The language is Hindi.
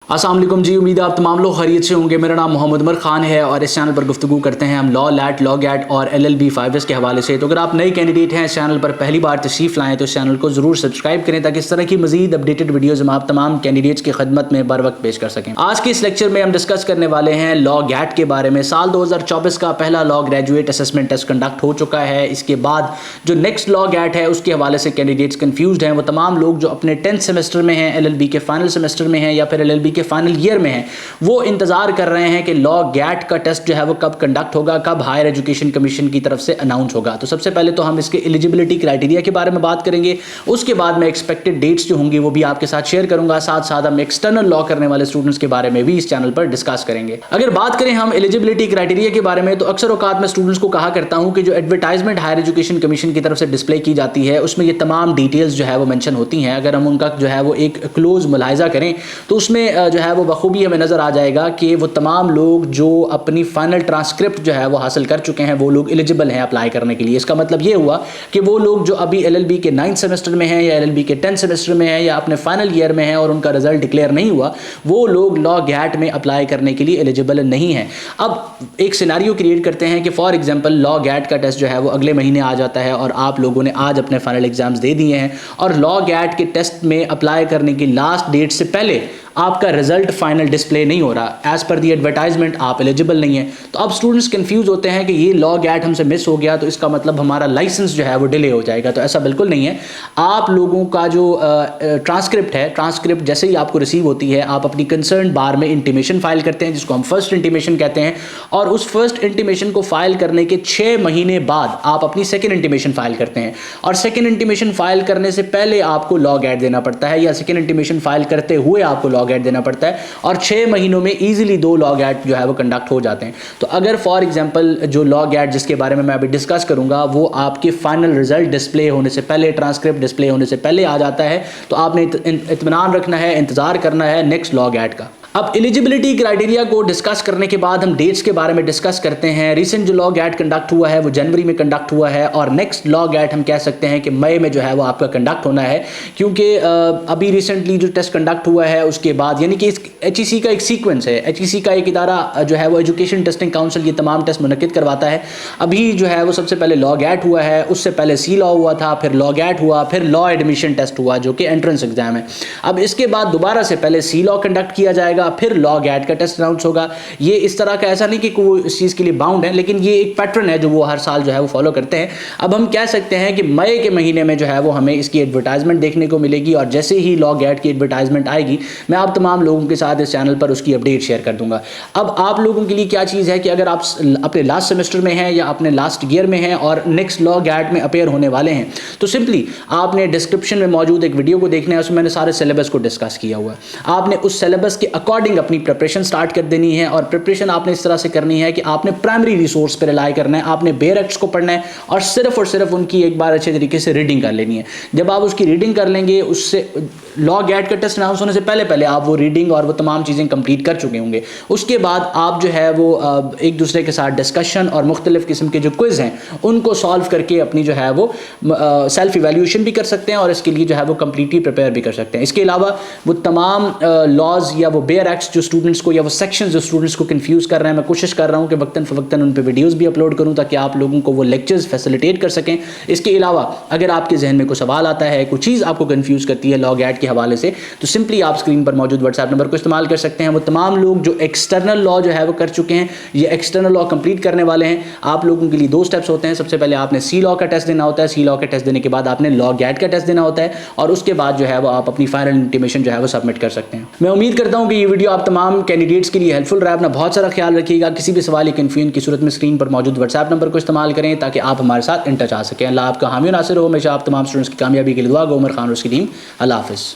अस्सलाम वालेकुम जी, उम्मीद है आप तमाम लोग खैरियत से होंगे। मेरा नाम मोहम्मद उमर खान है और इस चैनल पर गुफ्तगू करते हैं हम लॉ, लैट, लॉ गैट और LLB 5S के हवाले से। तो अगर आप नए कैंडिडेट हैं, इस चैनल पर पहली बार तशरीफ़ लाएँ तो इस चैनल को ज़रूर सब्सक्राइब करें ताकि इस तरह की मजीद अपडेटेड वीडियोज़ हम आप तमाम कैंडिडेट्स की खदमत में बर वक्त पेश कर सकें। आज के इस लेक्चर में हम डिस्कस करने वाले हैं लॉ गैट के बारे में। साल 2024 का पहला law graduate assessment test conduct हो चुका है। इसके बाद जो नेक्स्ट लॉ गैट है उसके हवाले से कैंडिडेट्स कन्फ्यूज़ड हैं। वो तमाम लोग जो अपने 10th सेमेस्टर में हैं, LLB के फाइनल सेमेस्टर में हैं या फिर LLB के फाइनल ईयर में हैं, वो इंतजार कर रहे हैं कि लॉ गैट का टेस्ट जो है वो कब कंडक्ट होगा, कब हायर एजुकेशन कमीशन की तरफ से अनाउंस होगा। तो सबसे पहले तो हम इसके एलिजिबिलिटी क्राइटेरिया के बारे में बात करेंगे। उसके बाद मैं एक्सपेक्टेड डेट्स जो होंगी वो भी आपके साथ शेयर करूंगा। साथ साथ हम एक्सटर्नल लॉ करने वाले स्टूडेंट्स के बारे में भी इस चैनल पर डिस्कस करेंगे। अगर बात करें हम एलिजिबिलिटी क्राइटेरिया के बारे में, तो अक्सर औकात में स्टूडेंट्स को कहा करता हूं कि जो एडवर्टाइजमेंट हायर एजुकेशन कमीशन की तरफ से डिस्प्ले की जाती है उसमें ये तमाम डिटेल्स जो है वो मेंशन होती हैं। अगर हम उनका जो है वो एक क्लोज मुलाहिजा करें तो उसमें जो है वो बखूबी हमें नजर आ जाएगा कि वो तमाम लोग जो अपनी फाइनल ट्रांसक्रिप्ट जो है वो हासिल कर चुके हैं वो लोग एलिजिबल हैं अप्लाई करने के लिए। इसका मतलब ये हुआ कि वो लोग जो अभी LLB के 9th सेमेस्टर में हैं या LLB के 10th सेमेस्टर में हैं या अपने फाइनल ईयर में हैं और उनका रिजल्ट डिक्लेयर नहीं हुआ, वो लोग लॉ गैट में अप्लाई करने के लिए एलिजिबल नहीं हैं। अब एक सिनेरियो क्रिएट करते हैं कि फॉर एग्जांपल लॉ गैट का टेस्ट जो है वो अगले महीने आ जाता है और आप लोगों ने आज अपने फाइनल एग्जाम्स दे दिए हैं और लॉ गैट के टेस्ट में अप्लाई करने की लास्ट डेट से पहले आपका रिजल्ट फाइनल डिस्प्ले नहीं हो रहा, एज पर दी एडवर्टाइजमेंट आप एलिजिबल नहीं है। तो अब स्टूडेंट्स कंफ्यूज होते हैं कि ये लॉ गैट हमसे मिस हो गया तो इसका मतलब हमारा लाइसेंस जो है वो डिले हो जाएगा। तो ऐसा बिल्कुल नहीं है। आप लोगों का जो ट्रांसक्रिप्ट है, ट्रांसक्रिप्ट जैसे ही आपको रिसीव होती है आप अपनी कंसर्न बार में इंटीमेशन फाइल करते हैं जिसको हम फर्स्ट इंटीमेशन कहते हैं, और उस फर्स्ट इंटीमेशन को फाइल करने के 6 महीने बाद आप अपनी सेकेंड इंटीमेशन फाइल करते हैं। और सेकेंड इंटीमेशन फाइल करने से पहले आपको लॉ गैट देना पड़ता है या सेकेंड इंटीमेशन फाइल करते हुए आपको लॉ गैट देना पड़ता है, और 6 महीनों में इजीली 2 लॉ गैट जो है वो कंडक्ट हो जाते हैं। तो अगर फॉर एग्जांपल जो लॉ गैट जिसके बारे में मैं अभी डिस्कस करूंगा वो आपके फाइनल रिजल्ट डिस्प्ले होने से पहले, ट्रांसक्रिप्ट डिस्प्ले होने से पहले आ जाता है, तो आपने इत्मीनान रखना है, इंतजार करना है नेक्स्ट लॉ गैट का। अब एलिजिबिलिटी क्राइटेरिया को डिस्कस करने के बाद हम डेट्स के बारे में डिस्कस करते हैं। रिसेंट जो लॉ गैट कंडक्ट हुआ है वो जनवरी में कंडक्ट हुआ है और नेक्स्ट लॉ गैट हम कह सकते हैं कि मई में जो है वो आपका कंडक्ट होना है, क्योंकि अभी रिसेंटली जो टेस्ट कंडक्ट हुआ है उसके बाद, यानी कि इस HEC का एक सीक्वेंस है। HEC का एक इदारा जो है वो एजुकेशन टेस्टिंग काउंसिल ये तमाम टेस्ट मुनक्किद करवाता है। अभी जो है वो सबसे पहले लॉ गैट हुआ है, उससे पहले C लॉ हुआ था, फिर लॉ गैट हुआ, फिर लॉ एडमिशन टेस्ट हुआ जो कि एंट्रेंस एग्जाम है। अब इसके बाद दोबारा से पहले C लॉ कंडक्ट किया जाएगा, फिर लॉ गैट का टेस्ट अनाउंस होगा। ये इस तरह का ऐसा नहीं कि कोई इस चीज़ के लिए बाउंड है, लेकिन ये एक पैटर्न है जो वो हर साल जो है वो फॉलो करते हैं। अब हम कह सकते हैं कि मई के महीने में जो है वो हमें इसकी एडवर्टाइजमेंट देखने को मिलेगी और जैसे ही लॉ गैट की एडवर्टाइजमेंट आएगी मैं आप तमाम लोगों के साथ इस चैनल पर उसकी अपडेट शेयर कर दूंगा। अब आप लोगों के लिए क्या चीज़ है कि अगर आप अपने लास्ट सेमेस्टर में हैं या अपने लास्ट ईयर में हैं और नेक्स्ट लॉ गैट में अपेयर होने वाले हैं, तो सिंपली आपने डिस्क्रिप्शन में मौजूद एक वीडियो को देखना है, उसमें मैंने सारे सिलेबस को डिस्कस किया हुआ है। आपने उस सिलेबस के अकॉर्डिंग अपनी प्रिपरेशन स्टार्ट कर देनी है और प्रिपरेशन आपने इस तरह से करनी है कि आपने प्राइमरी रिसोर्स पर रिलाई करना है, आपने बेयर एक्ट्स को पढ़ना है और सिर्फ उनकी एक बार अच्छे तरीके से रीडिंग कर लेनी है। जब आप उसकी रीडिंग कर लेंगे, उससे लॉ गैट का टेस्ट अनाउंस होने से पहले आप वो रीडिंग और वो तमाम चीज़ें कंप्लीट कर चुके होंगे। उसके बाद आप जो है वो एक दूसरे के साथ डिस्कशन और मुख्तलिफ किस्म के जो क्विज हैं उनको सॉल्व करके अपनी जो है वो सेल्फ इवैल्यूएशन भी कर सकते हैं और इसके लिए जो है वो कंप्लीटली प्रिपेयर भी कर सकते हैं। इसके अलावा वो तमाम लॉज या वो बेयर एक्ट्स जो स्टूडेंट्स को या वो सेक्शंस जो स्टूडेंट्स को कंफ्यूज कर रहे हैं, मैं कोशिश कर रहा हूं कि वक्तन फवक्तन उन पे वीडियोस भी अपलोड करूं ताकि आप लोगों को वो लेक्चर्स फैसिलिटेट कर सकें। इसके अलावा अगर आपके जहन में कोई सवाल आता है, कोई चीज़ आपको कंफ्यूज करती है लॉ गैट के हवाले से, तो सिंपली आप स्क्रीन पर मौजूद व्हाट्सएप नंबर को इस्तेमाल कर सकते हैं। वो तमाम लोग जो एक्सटर्नल लॉ जो है वो कर चुके हैं या एक्सटर्नल लॉ कंप्लीट करने वाले हैं, आप लोगों के लिए 2 स्टेप्स होते हैं। सबसे पहले आपने C लॉ का टेस्ट देना होता है, C लॉ का टेस्ट देने के बाद आपने लॉ गैट का टेस्ट देना होता है और उसके बाद जो है वो आप अपनी फाइनल इंटीमेशन जो है वो सबमिट कर सकते हैं। मैं उम्मीद करता हूँ कि ये वीडियो आप तमाम कैंडिडेट्स के लिए हेल्पफुल रहा। अपना बहुत सारा ख्याल रखिएगा। किसी भी सवाल या कन्फ्यूजन की सूरत में स्क्रीन पर मौजूद व्हाट्सएप नंबर को इस्तेमाल करें ताकि आप हमारे साथ इन टच आ सकें। अल्लाह आपका हामी नासिर हो। हमेशा आप तमाम स्टूडेंट्स की कामयाबी के लिए दुआ गो। उमर खान और उसकी टीम। अल्लाह हाफिज़।